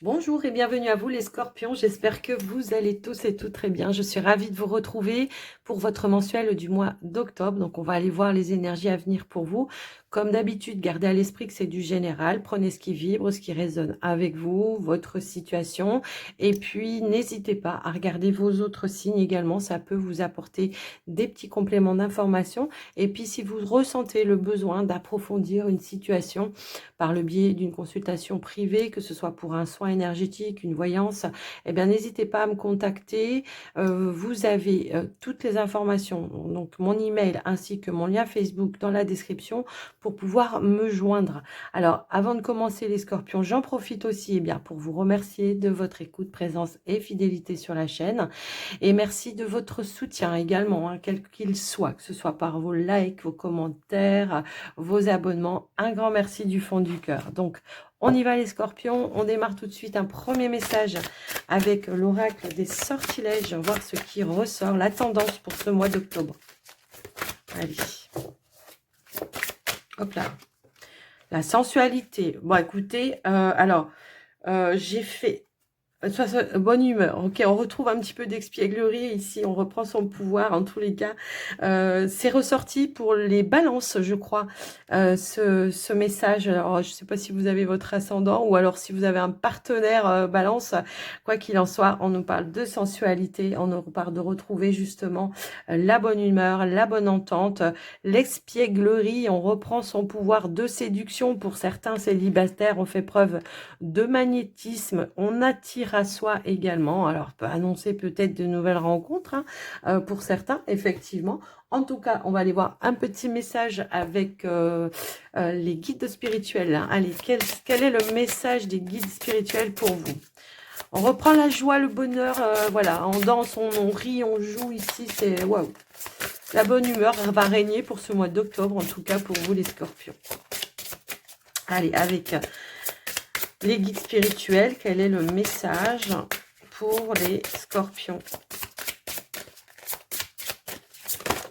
Bonjour et bienvenue à vous les scorpions, j'espère que vous allez tous et toutes très bien. Je suis ravie de vous retrouver pour votre mensuel du mois d'octobre. Donc on va aller voir les énergies à venir pour vous. Comme d'habitude, gardez à l'esprit que c'est du général. Prenez ce qui vibre, ce qui résonne avec vous, votre situation. Et puis n'hésitez pas à regarder vos autres signes également. Ça peut vous apporter des petits compléments d'information. Et puis si vous ressentez le besoin d'approfondir une situation par le biais d'une consultation privée, que ce soit pour un soin énergétique, une voyance, eh bien n'hésitez pas à me contacter. Vous avez toutes les informations, donc mon email ainsi que mon lien Facebook dans la description pour pouvoir me joindre. Alors avant de commencer les scorpions, j'en profite aussi bien pour vous remercier de votre écoute, présence et fidélité sur la chaîne. Et merci de votre soutien également, hein, quel qu'il soit, que ce soit par vos likes, vos commentaires, vos abonnements. Un grand merci du fond du cœur. Donc, on y va les scorpions. On démarre tout de suite un premier message avec l'oracle des sortilèges. Voir ce qui ressort, la tendance pour ce mois d'octobre. Allez. Hop là. La sensualité. Bon, écoutez, j'ai fait... Bonne humeur. Ok, on retrouve un petit peu d'expièglerie ici. On reprend son pouvoir en tous les cas. C'est ressorti pour les balances, je crois, ce message. Alors, je ne sais pas si vous avez votre ascendant ou alors si vous avez un partenaire balance. Quoi qu'il en soit, on nous parle de sensualité. On nous parle de retrouver justement la bonne humeur, la bonne entente, l'expièglerie. On reprend son pouvoir de séduction. Pour certains célibataires, on fait preuve de magnétisme. On attire à soi également. Alors, peut annoncer peut-être de nouvelles rencontres pour certains, effectivement. En tout cas, on va aller voir un petit message avec les guides spirituels. Hein. Allez, quel est le message des guides spirituels pour vous? On reprend la joie, le bonheur. Voilà, on danse, on rit, on joue ici. C'est waouh. La bonne humeur va régner pour ce mois d'octobre, en tout cas pour vous les scorpions. Allez, avec... les guides spirituels, quel est le message pour les scorpions?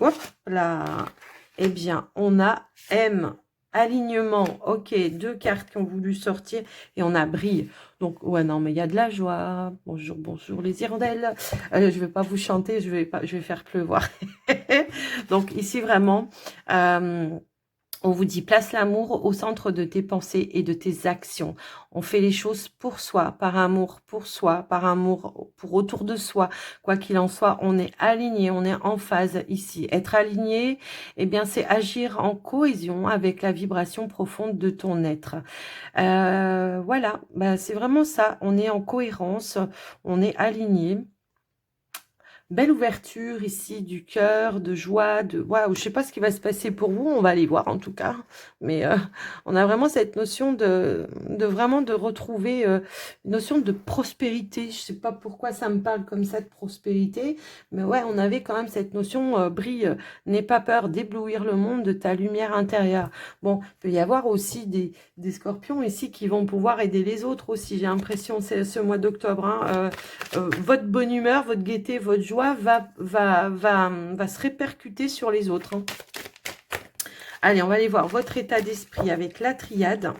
Hop là. Eh bien, on a M, alignement. Ok, deux cartes qui ont voulu sortir et on a brille. Donc, ouais, non, mais il y a de la joie. Bonjour, bonjour les hirondelles. Je ne vais pas vous chanter, je vais faire pleuvoir. Donc, ici, vraiment... on vous dit, place l'amour au centre de tes pensées et de tes actions. On fait les choses pour soi, par amour pour soi, par amour pour autour de soi. Quoi qu'il en soit, on est aligné, on est en phase ici. Être aligné, eh bien, c'est agir en cohésion avec la vibration profonde de ton être. Voilà, bah, c'est vraiment ça. On est en cohérence, on est aligné. Belle ouverture ici du cœur, de joie, de waouh, je sais pas ce qui va se passer pour vous, on va aller voir en tout cas. Mais on a vraiment cette notion de vraiment de retrouver une notion de prospérité. Je sais pas pourquoi ça me parle comme ça de prospérité, mais ouais, on avait quand même cette notion brille, n'aie pas peur d'éblouir le monde de ta lumière intérieure. Bon, il peut y avoir aussi des scorpions ici qui vont pouvoir aider les autres aussi. J'ai l'impression c'est ce mois d'octobre. Hein, votre bonne humeur, votre gaieté, votre joie va se répercuter sur les autres. Hein. Allez, on va aller voir votre état d'esprit avec la triade.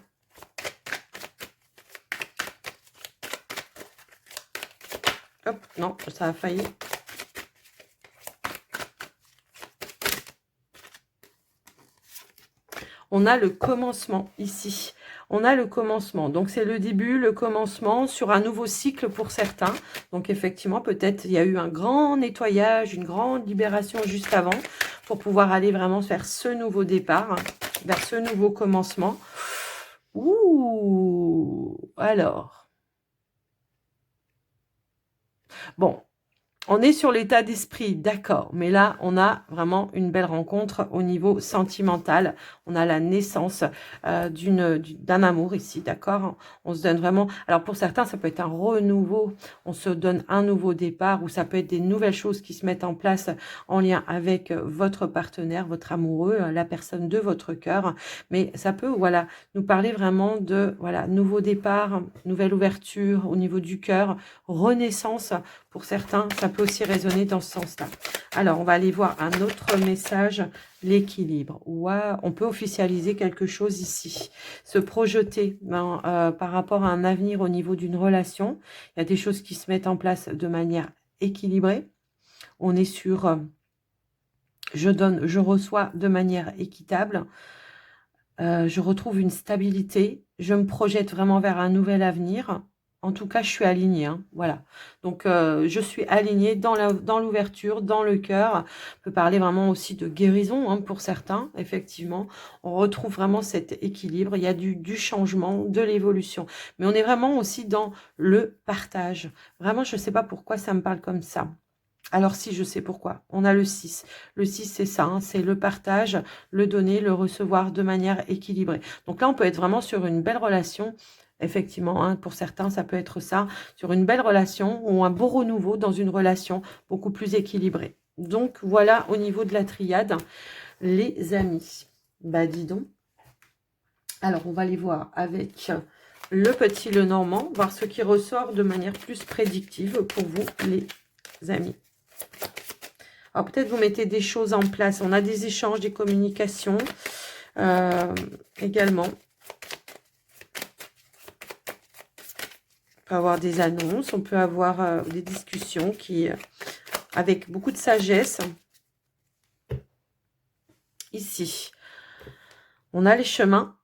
Hop, non, ça a failli. On a le commencement ici. On a le commencement. Donc, c'est le début, le commencement sur un nouveau cycle pour certains. Donc, effectivement, peut-être il y a eu un grand nettoyage, une grande libération juste avant pour pouvoir aller vraiment faire ce nouveau départ, hein, vers ce nouveau commencement. Ouh, alors. Bon, on est sur l'état d'esprit, d'accord. Mais là, on a vraiment une belle rencontre au niveau sentimental. On a la naissance d'un amour ici, d'accord. On se donne vraiment... Alors, pour certains, ça peut être un renouveau. On se donne un nouveau départ ou ça peut être des nouvelles choses qui se mettent en place en lien avec votre partenaire, votre amoureux, la personne de votre cœur. Mais ça peut, voilà, nous parler vraiment de, voilà, nouveau départ, nouvelle ouverture au niveau du cœur, renaissance. Pour certains, ça peut peut aussi résonner dans ce sens-là. Alors, on va aller voir un autre message, l'équilibre. Ouais, on peut officialiser quelque chose ici. Se projeter par rapport à un avenir au niveau d'une relation. Il y a des choses qui se mettent en place de manière équilibrée. On est sur je donne, je reçois de manière équitable. Je retrouve une stabilité. Je me projette vraiment vers un nouvel avenir. En tout cas, je suis alignée. Hein, voilà. Donc, je suis alignée dans l'ouverture, dans le cœur. On peut parler vraiment aussi de guérison hein, pour certains, effectivement. On retrouve vraiment cet équilibre. Il y a du changement, de l'évolution. Mais on est vraiment aussi dans le partage. Vraiment, je ne sais pas pourquoi ça me parle comme ça. Alors si, je sais pourquoi. On a le 6. Le 6, c'est ça, hein, c'est le partage, le donner, le recevoir de manière équilibrée. Donc là, on peut être vraiment sur une belle relation. Effectivement, hein, pour certains, ça peut être ça. Sur une belle relation ou un beau renouveau dans une relation beaucoup plus équilibrée. Donc voilà au niveau de la triade, les amis. Bah dis donc. Alors, on va les voir avec le petit Lenormand, voir ce qui ressort de manière plus prédictive pour vous, les amis. Alors, peut-être vous mettez des choses en place. On a des échanges, des communications également. On peut avoir des annonces, on peut avoir des discussions avec beaucoup de sagesse. Ici, on a les chemins.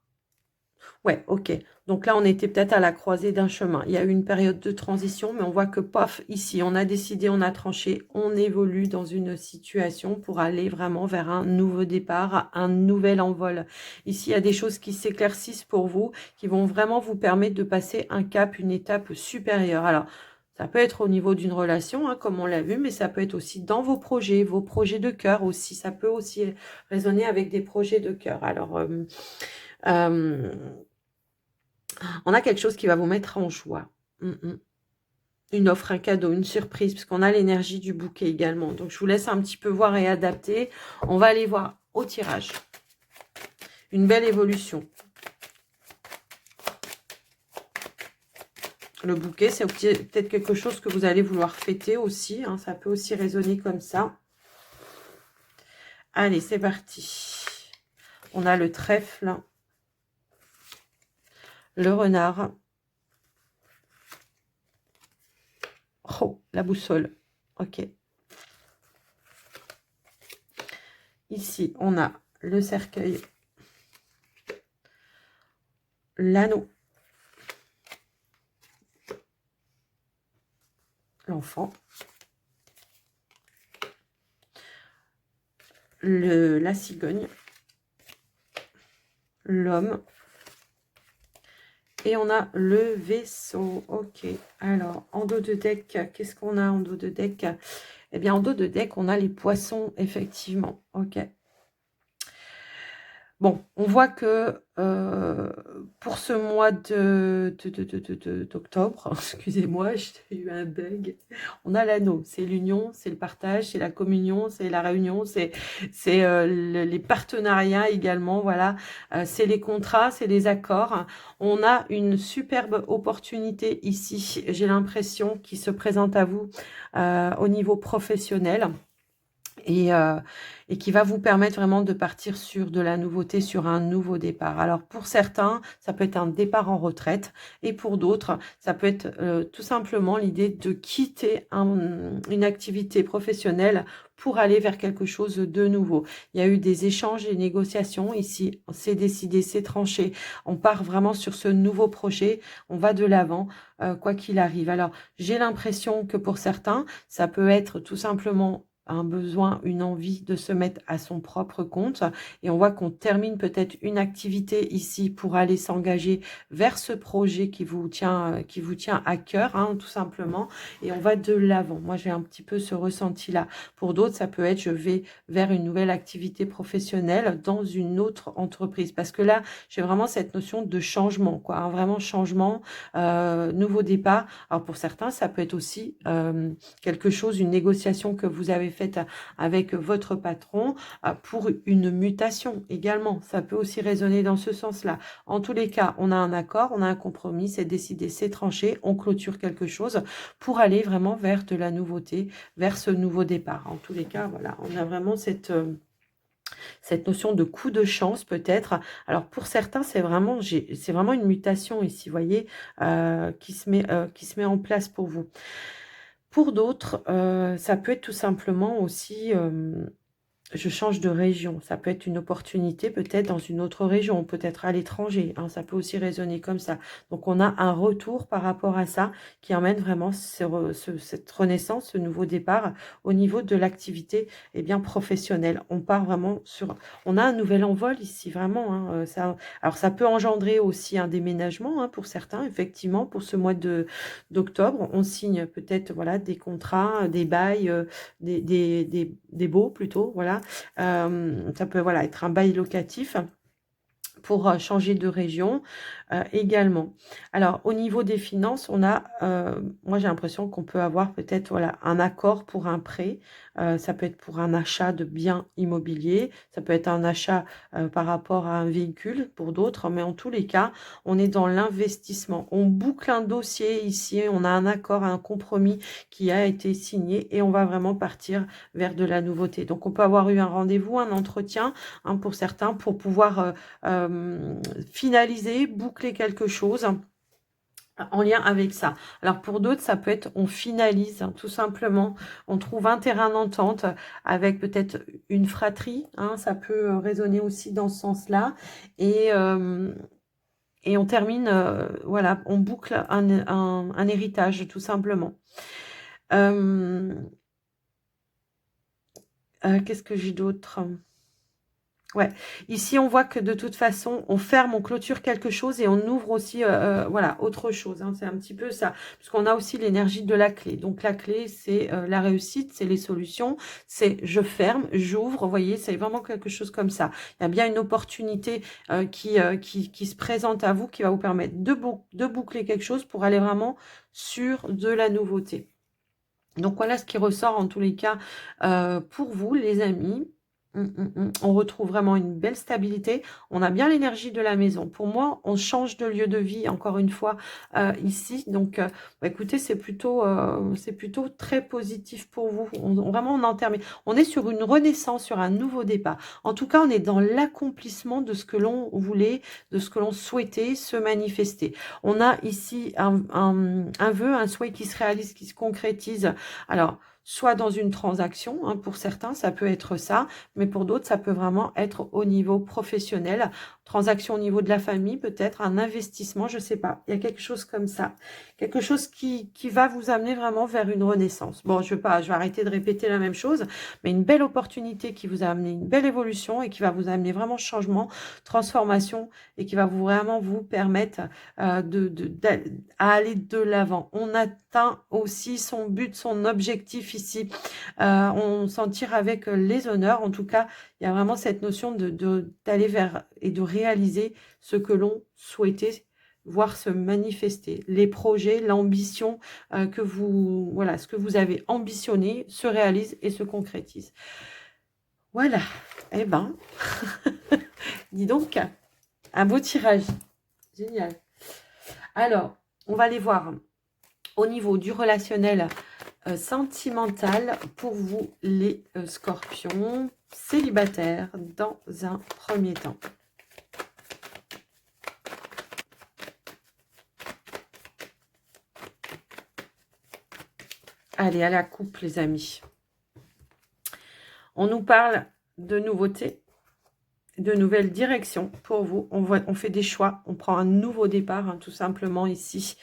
Ouais, ok. Donc là, on était peut-être à la croisée d'un chemin. Il y a eu une période de transition, mais on voit que, paf, ici, on a décidé, on a tranché, on évolue dans une situation pour aller vraiment vers un nouveau départ, un nouvel envol. Ici, il y a des choses qui s'éclaircissent pour vous, qui vont vraiment vous permettre de passer un cap, une étape supérieure. Alors, ça peut être au niveau d'une relation, hein, comme on l'a vu, mais ça peut être aussi dans vos projets de cœur aussi. Ça peut aussi résonner avec des projets de cœur. Alors, on a quelque chose qui va vous mettre en joie. Une offre, un cadeau, une surprise, parce qu'on a l'énergie du bouquet également. Donc, je vous laisse un petit peu voir et adapter. On va aller voir au tirage. Une belle évolution. Le bouquet, c'est peut-être quelque chose que vous allez vouloir fêter aussi. Hein, ça peut aussi résonner comme ça. Allez, c'est parti. On a le trèfle. Le renard. Oh, la boussole. Ok. Ici, on a le cercueil. L'anneau. L'enfant. La cigogne. L'homme. Et on a le vaisseau. Ok. Alors, en dos de deck, qu'est-ce qu'on a en dos de deck? Eh bien, en dos de deck, on a les poissons, effectivement. Ok. Bon, on voit que pour ce mois d'octobre, excusez-moi, j'ai eu un bug, on a l'anneau, c'est l'union, c'est le partage, c'est la communion, c'est la réunion, c'est les partenariats également, voilà, c'est les contrats, c'est les accords. On a une superbe opportunité ici, j'ai l'impression, qui se présente à vous au niveau professionnel. Et qui va vous permettre vraiment de partir sur de la nouveauté, sur un nouveau départ. Alors, pour certains, ça peut être un départ en retraite, et pour d'autres, ça peut être tout simplement l'idée de quitter une activité professionnelle pour aller vers quelque chose de nouveau. Il y a eu des échanges, des négociations. Ici, c'est décidé, c'est tranché. On part vraiment sur ce nouveau projet. On va de l'avant, quoi qu'il arrive. Alors, j'ai l'impression que pour certains, ça peut être tout simplement un besoin, une envie de se mettre à son propre compte. Et on voit qu'on termine peut-être une activité ici pour aller s'engager vers ce projet qui vous tient à cœur, hein, tout simplement. Et on va de l'avant. Moi, j'ai un petit peu ce ressenti-là. Pour d'autres, ça peut être je vais vers une nouvelle activité professionnelle dans une autre entreprise. Parce que là, j'ai vraiment cette notion de changement, quoi. Hein, vraiment changement, nouveau départ. Alors, pour certains, ça peut être aussi quelque chose, une négociation que vous avez faite avec votre patron pour une mutation également. Ça peut aussi résonner dans ce sens-là. En tous les cas, on a un accord, on a un compromis, c'est décidé, c'est tranché, on clôture quelque chose pour aller vraiment vers de la nouveauté, vers ce nouveau départ. En tous les cas, voilà, on a vraiment cette notion de coup de chance peut-être. Alors pour certains, c'est vraiment une mutation ici, vous voyez, qui se met en place pour vous. Pour d'autres, ça peut être tout simplement aussi je change de région. Ça peut être une opportunité peut-être dans une autre région, peut-être à l'étranger. Hein, ça peut aussi résonner comme ça. Donc, on a un retour par rapport à ça qui emmène vraiment cette renaissance, ce nouveau départ au niveau de l'activité professionnelle. On part vraiment sur... On a un nouvel envol ici, vraiment. Hein, alors, ça peut engendrer aussi un déménagement hein, pour certains, effectivement, pour ce mois d'octobre. On signe peut-être voilà, des contrats, des bails, des baux plutôt, voilà. Ça peut voilà, être un bail locatif pour changer de région également. Alors, au niveau des finances, on a, moi j'ai l'impression qu'on peut avoir peut-être voilà, un accord pour un prêt. Ça peut être pour un achat de biens immobiliers, ça peut être un achat par rapport à un véhicule pour d'autres, mais en tous les cas, on est dans l'investissement. On boucle un dossier ici, on a un accord, un compromis qui a été signé et on va vraiment partir vers de la nouveauté. Donc, on peut avoir eu un rendez-vous, un entretien hein, pour certains pour pouvoir finaliser, boucler quelque chose en lien avec ça. Alors pour d'autres, ça peut être on finalise hein, tout simplement, on trouve un terrain d'entente avec peut-être une fratrie, hein, ça peut résonner aussi dans ce sens-là et on termine, voilà, on boucle un héritage tout simplement. Qu'est-ce que j'ai d'autre ? Ouais, ici on voit que de toute façon, on ferme, on clôture quelque chose et on ouvre aussi, voilà, autre chose. Hein, c'est un petit peu ça, puisqu'on a aussi l'énergie de la clé. Donc la clé, c'est la réussite, c'est les solutions, c'est je ferme, j'ouvre. Vous voyez, c'est vraiment quelque chose comme ça. Il y a bien une opportunité qui se présente à vous, qui va vous permettre de boucler quelque chose pour aller vraiment sur de la nouveauté. Donc voilà ce qui ressort en tous les cas pour vous, les amis. On retrouve vraiment une belle stabilité. On a bien l'énergie de la maison. Pour moi, on change de lieu de vie, encore une fois, ici. Donc, écoutez, c'est plutôt très positif pour vous. Vraiment, on en termine. On est sur une renaissance, sur un nouveau départ. En tout cas, on est dans l'accomplissement de ce que l'on voulait, de ce que l'on souhaitait se manifester. On a ici un vœu, un souhait qui se réalise, qui se concrétise. Alors, soit dans une transaction, hein, pour certains, ça peut être ça, mais pour d'autres, ça peut vraiment être au niveau professionnel, transaction au niveau de la famille, peut-être un investissement, je ne sais pas. Il y a quelque chose comme ça, quelque chose qui va vous amener vraiment vers une renaissance. Bon, je vais arrêter de répéter la même chose, mais une belle opportunité qui vous a amené une belle évolution et qui va vous amener vraiment changement, transformation et qui va vraiment vous permettre à aller de l'avant. On atteint aussi son but, son objectif ici. On s'en tire avec les honneurs. En tout cas, il y a vraiment cette notion d'aller vers et de réaliser ce que l'on souhaitait voir se manifester. Les projets, l'ambition ce que vous avez ambitionné se réalise et se concrétise. Voilà. Eh ben, dis donc, un beau tirage. Génial. Alors, on va aller voir au niveau du relationnel sentimental pour vous, les scorpions célibataires, dans un premier temps. Allez, à la coupe, les amis. On nous parle de nouveautés, de nouvelles directions pour vous. On fait des choix, on prend un nouveau départ, hein, tout simplement ici,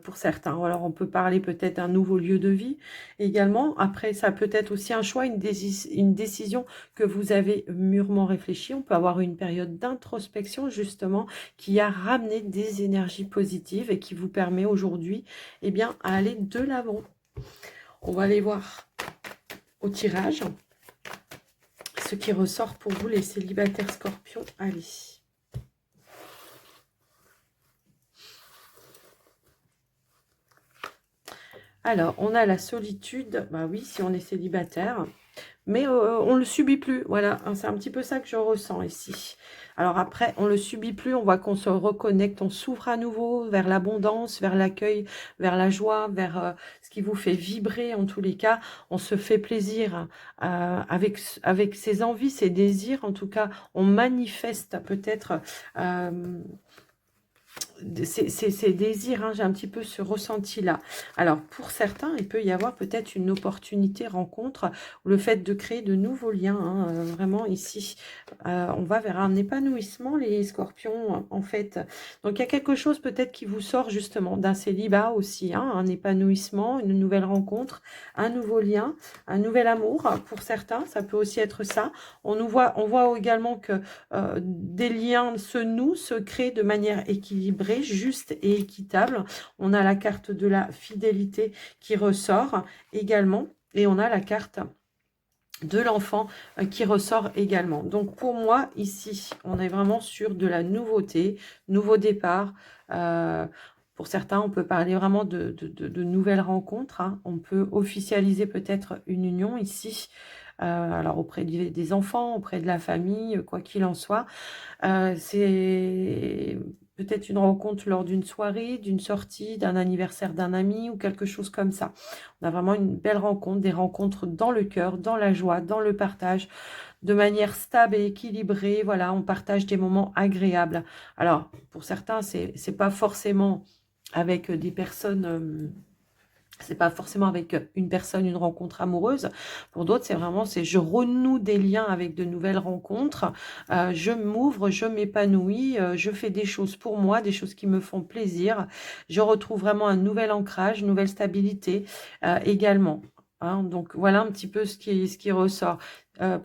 pour certains. Ou alors on peut parler peut-être d'un nouveau lieu de vie également. Après, ça peut être aussi un choix, une décision que vous avez mûrement réfléchi. On peut avoir une période d'introspection, justement, qui a ramené des énergies positives et qui vous permet aujourd'hui, eh bien, à aller de l'avant. On va aller voir au tirage ce qui ressort pour vous, les célibataires scorpions. Allez. Alors, on a la solitude. Bah oui, si on est célibataire. Mais on ne le subit plus. Voilà, hein, c'est un petit peu ça que je ressens ici. Alors après, on ne le subit plus. On voit qu'on se reconnecte, on s'ouvre à nouveau vers l'abondance, vers l'accueil, vers la joie, vers ce qui vous fait vibrer en tous les cas. On se fait plaisir avec ses envies, ses désirs. En tout cas, on manifeste peut-être... ces désirs, hein, j'ai un petit peu ce ressenti-là. Alors, pour certains, il peut y avoir peut-être une opportunité, rencontre, ou le fait de créer de nouveaux liens. Hein, vraiment, ici, on va vers un épanouissement, les scorpions, en fait. Donc, il y a quelque chose peut-être qui vous sort justement d'un célibat aussi, hein, un épanouissement, une nouvelle rencontre, un nouveau lien, un nouvel amour. Pour certains, ça peut aussi être ça. On voit également que des liens se nouent, se créent de manière équilibrée, juste et équitable. On a la carte de la fidélité qui ressort également. Et on a la carte de l'enfant qui ressort également. Donc pour moi, ici, on est vraiment sur de la nouveauté, nouveau départ. Pour certains, on peut parler vraiment de nouvelles rencontres. Hein. On peut officialiser peut-être une union ici. Alors auprès des enfants, auprès de la famille, quoi qu'il en soit. C'est peut-être une rencontre lors d'une soirée, d'une sortie, d'un anniversaire d'un ami ou quelque chose comme ça. On a vraiment une belle rencontre, des rencontres dans le cœur, dans la joie, dans le partage, de manière stable et équilibrée. Voilà, on partage des moments agréables. Alors, pour certains, c'est pas forcément avec des personnes... c'est pas forcément avec une personne, une rencontre amoureuse. Pour d'autres, c'est je renoue des liens avec de nouvelles rencontres. Je m'ouvre, je m'épanouis, je fais des choses pour moi, des choses qui me font plaisir. Je retrouve vraiment un nouvel ancrage, une nouvelle stabilité également. Hein, donc voilà un petit peu ce qui ressort.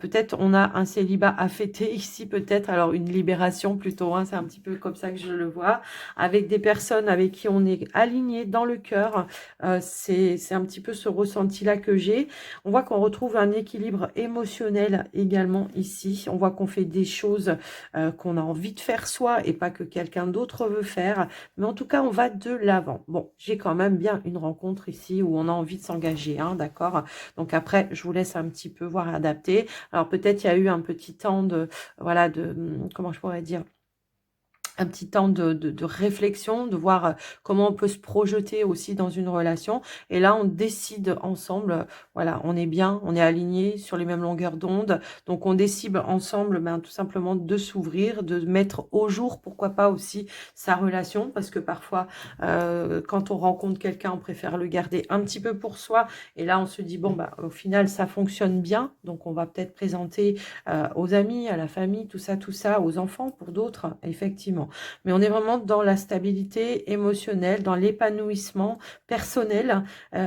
Peut-être on a un célibat à fêter ici, peut-être alors une libération plutôt, hein, c'est un petit peu comme ça que je le vois, avec des personnes avec qui on est aligné dans le cœur. C'est un petit peu ce ressenti-là que j'ai. On voit qu'on retrouve un équilibre émotionnel également ici. On voit qu'on fait des choses qu'on a envie de faire soi et pas que quelqu'un d'autre veut faire. Mais en tout cas, on va de l'avant. Bon, j'ai quand même bien une rencontre ici où on a envie de s'engager, hein, d'accord? Donc après, je vous laisse un petit peu voir adapter. Alors peut-être il y a eu un petit temps voilà, comment je pourrais dire, un petit temps de réflexion, de voir comment on peut se projeter aussi dans une relation. Et là, on décide ensemble, voilà, on est bien, on est aligné sur les mêmes longueurs d'onde. Donc, on décide ensemble, ben, tout simplement de s'ouvrir, de mettre au jour, pourquoi pas aussi, sa relation. Parce que parfois, quand on rencontre quelqu'un, on préfère le garder un petit peu pour soi. Et là, on se dit, bon, bah, au final, ça fonctionne bien. Donc, on va peut-être présenter aux amis, à la famille, tout ça, aux enfants, pour d'autres, effectivement. Mais on est vraiment dans la stabilité émotionnelle, dans l'épanouissement personnel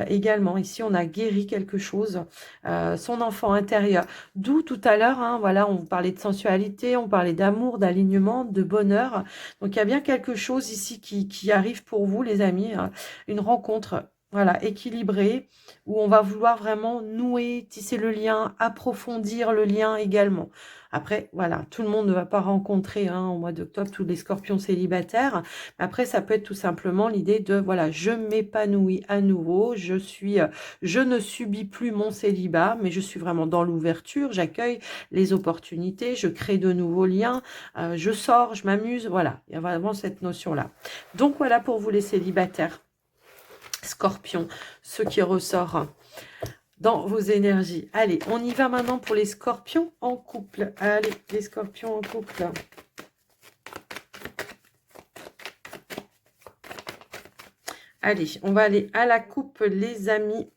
également. Ici, on a guéri quelque chose, son enfant intérieur. D'où tout à l'heure, hein, voilà, on parlait de sensualité, on parlait d'amour, d'alignement, de bonheur. Donc, il y a bien quelque chose ici qui arrive pour vous, les amis. Une rencontre, voilà, équilibrée, où on va vouloir vraiment nouer, tisser le lien, approfondir le lien également. Après, voilà, tout le monde ne va pas rencontrer hein, au mois d'octobre tous les scorpions célibataires. Après, ça peut être tout simplement l'idée de, voilà, je m'épanouis à nouveau, je ne subis plus mon célibat, mais je suis vraiment dans l'ouverture, j'accueille les opportunités, je crée de nouveaux liens, je sors, je m'amuse, voilà, il y a vraiment cette notion-là. Donc, voilà pour vous les célibataires, scorpions, ce qui ressort dans vos énergies. Allez, on y va maintenant pour les scorpions en couple. Allez, les scorpions en couple. Allez, on va aller à la coupe, les amis.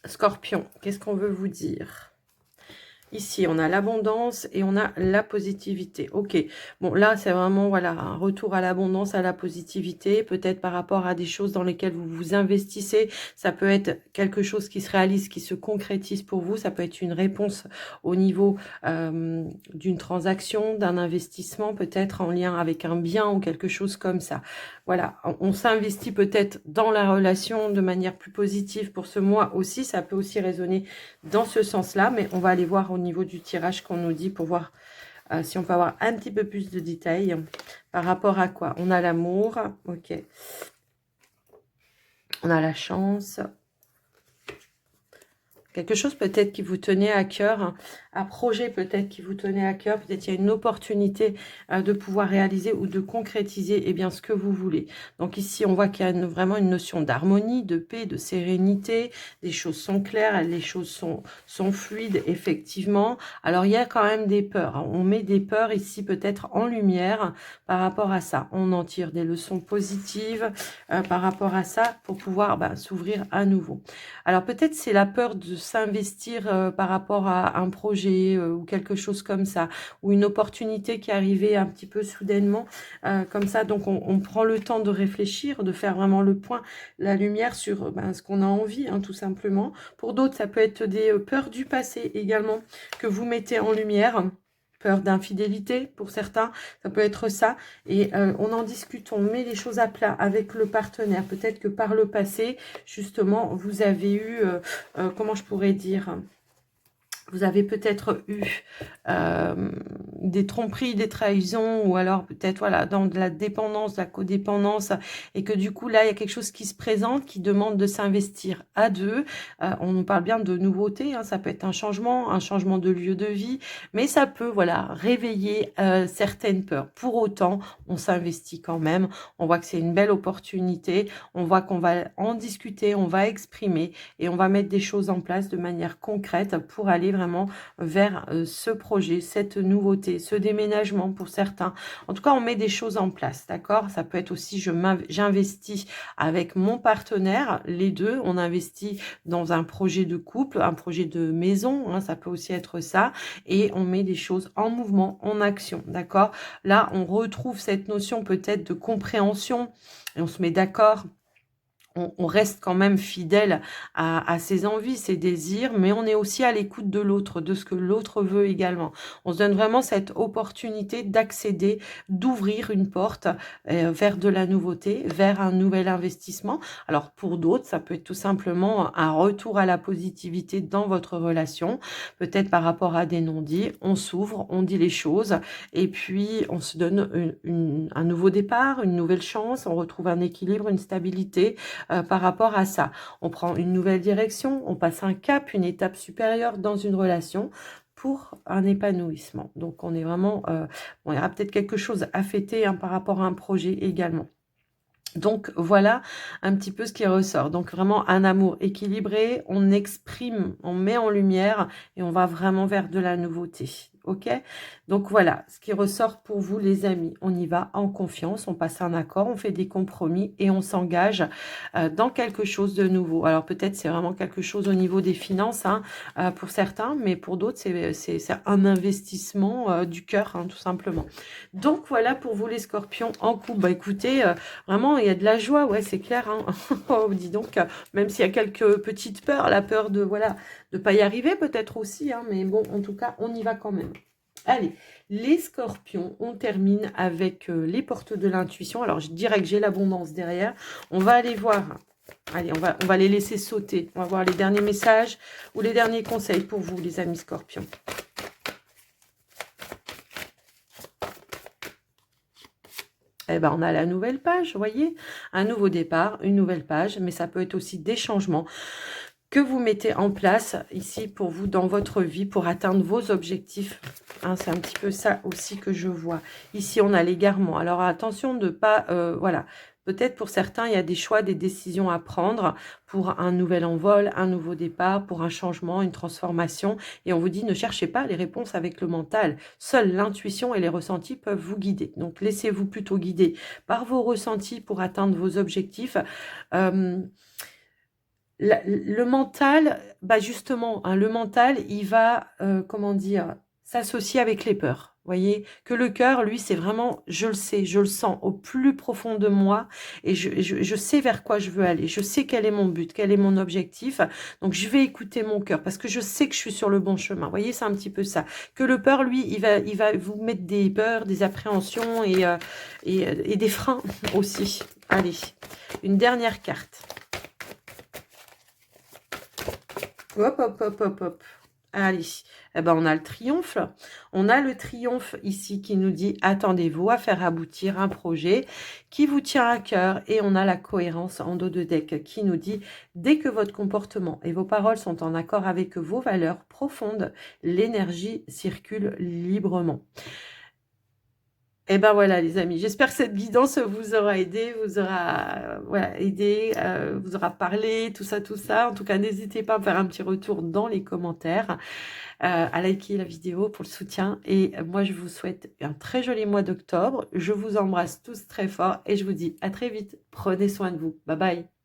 Scorpion, qu'est-ce qu'on veut vous dire ? Ici, on a l'abondance et on a la positivité. Ok, bon là, c'est vraiment voilà un retour à l'abondance, à la positivité, peut-être par rapport à des choses dans lesquelles vous vous investissez. Ça peut être quelque chose qui se réalise, qui se concrétise pour vous. Ça peut être une réponse au niveau d'une transaction, d'un investissement, peut-être en lien avec un bien ou quelque chose comme ça. Voilà, on s'investit peut-être dans la relation de manière plus positive pour ce mois aussi. Ça peut aussi résonner dans ce sens-là, mais on va aller voir au niveau du tirage qu'on nous dit pour voir si on peut avoir un petit peu plus de détails par rapport à quoi. On a l'amour, ok. On a la chance. Quelque chose peut-être qui vous tenait à cœur, un projet peut-être qui vous tenait à cœur, peut-être il y a une opportunité de pouvoir réaliser ou de concrétiser eh bien, ce que vous voulez. Donc ici, on voit qu'il y a vraiment une notion d'harmonie, de paix, de sérénité, les choses sont claires, les choses sont fluides, effectivement. Alors, il y a quand même des peurs, hein. On met des peurs ici peut-être en lumière par rapport à ça. On en tire des leçons positives par rapport à ça pour pouvoir s'ouvrir à nouveau. Alors, peut-être c'est la peur de s'investir par rapport à un projet ou quelque chose comme ça, ou une opportunité qui est arrivée un petit peu soudainement, comme ça. Donc, on prend le temps de réfléchir, de faire vraiment le point, la lumière sur ce qu'on a envie, hein, tout simplement. Pour d'autres, ça peut être des peurs du passé également que vous mettez en lumière. Peur d'infidélité pour certains, ça peut être ça. Et on en discute, on met les choses à plat avec le partenaire. Peut-être que par le passé, justement, vous avez eu, comment je pourrais dire, vous avez peut-être eu des tromperies, des trahisons, ou alors peut-être voilà dans de la dépendance, de la codépendance, et que du coup là il y a quelque chose qui se présente, qui demande de s'investir à deux. On nous parle bien de nouveautés, hein, ça peut être un changement de lieu de vie, mais ça peut voilà réveiller certaines peurs. Pour autant, on s'investit quand même. On voit que c'est une belle opportunité. On voit qu'on va en discuter, on va exprimer et on va mettre des choses en place de manière concrète pour aller vraiment vers ce projet, cette nouveauté, ce déménagement pour certains. En tout cas, on met des choses en place, d'accord? Ça peut être aussi, j'investis avec mon partenaire, les deux, on investit dans un projet de couple, un projet de maison, hein, ça peut aussi être ça, et on met des choses en mouvement, en action, d'accord? Là, on retrouve cette notion peut-être de compréhension, et on se met d'accord. On reste quand même fidèle à ses envies, ses désirs, mais on est aussi à l'écoute de l'autre, de ce que l'autre veut également. On se donne vraiment cette opportunité d'accéder, d'ouvrir une porte vers de la nouveauté, vers un nouvel investissement. Alors pour d'autres, ça peut être tout simplement un retour à la positivité dans votre relation, peut-être par rapport à des non-dits. On s'ouvre, on dit les choses, et puis on se donne un nouveau départ, une nouvelle chance, on retrouve un équilibre, une stabilité, par rapport à ça. On prend une nouvelle direction, on passe un cap, une étape supérieure dans une relation pour un épanouissement. Donc, on est vraiment... bon, il y aura peut-être quelque chose à fêter hein, par rapport à un projet également. Donc, voilà un petit peu ce qui ressort. Donc, vraiment un amour équilibré, on exprime, on met en lumière et on va vraiment vers de la nouveauté. Ok, donc voilà ce qui ressort pour vous les amis. On y va en confiance, on passe un accord, on fait des compromis et on s'engage dans quelque chose de nouveau. Alors peut-être c'est vraiment quelque chose au niveau des finances hein, pour certains, mais pour d'autres c'est un investissement du cœur hein, tout simplement. Donc voilà pour vous les scorpions en couple. Bah écoutez, vraiment il y a de la joie, ouais c'est clair. Hein. Oh, dis donc, même s'il y a quelques petites peurs, la peur de voilà de pas y arriver peut-être aussi, hein, mais bon en tout cas on y va quand même. Allez, les scorpions, on termine avec les portes de l'intuition. Alors, je dirais que j'ai l'abondance derrière. On va aller voir. Allez, on va les laisser sauter. On va voir les derniers messages ou les derniers conseils pour vous, les amis scorpions. Eh ben, on a la nouvelle page, vous voyez, un nouveau départ, une nouvelle page, mais ça peut être aussi des changements que vous mettez en place ici pour vous dans votre vie pour atteindre vos objectifs. Hein, c'est un petit peu ça aussi que je vois. Ici, on a l'égarement. Alors, attention de pas... voilà. Peut-être pour certains, il y a des choix, des décisions à prendre pour un nouvel envol, un nouveau départ, pour un changement, une transformation. Et on vous dit, ne cherchez pas les réponses avec le mental. Seule l'intuition et les ressentis peuvent vous guider. Donc, laissez-vous plutôt guider par vos ressentis pour atteindre vos objectifs. Le mental, bah justement, hein, le mental, il va, comment dire, s'associer avec les peurs. Vous voyez, que le cœur, lui, c'est vraiment, je le sais, je le sens au plus profond de moi et je sais vers quoi je veux aller. Je sais quel est mon but, quel est mon objectif. Donc, je vais écouter mon cœur parce que je sais que je suis sur le bon chemin. Vous voyez, c'est un petit peu ça. Que le peur, lui, il va vous mettre des peurs, des appréhensions et des freins aussi. Allez, une dernière carte. Hop, hop, hop, hop, hop. Allez, eh ben, on a le triomphe. On a le triomphe ici qui nous dit attendez-vous à faire aboutir un projet qui vous tient à cœur. Et on a la cohérence en dos de deck qui nous dit dès que votre comportement et vos paroles sont en accord avec vos valeurs profondes, l'énergie circule librement. Et ben voilà les amis, j'espère que cette guidance vous aura aidé, vous aura voilà, aidé, vous aura parlé, tout ça, tout ça. En tout cas, n'hésitez pas à me faire un petit retour dans les commentaires, à liker la vidéo pour le soutien. Et moi, je vous souhaite un très joli mois d'octobre. Je vous embrasse tous très fort et je vous dis à très vite. Prenez soin de vous. Bye bye.